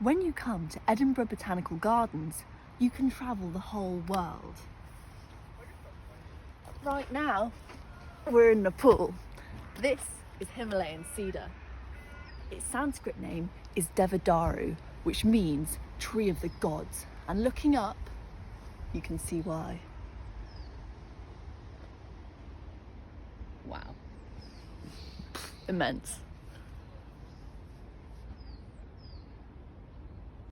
When you come to Edinburgh Botanical Gardens, you can travel the whole world. Right now, we're in Nepal. This is Himalayan cedar. Its Sanskrit name is Devadaru, which means tree of the gods. And looking up, you can see why. Wow. Immense.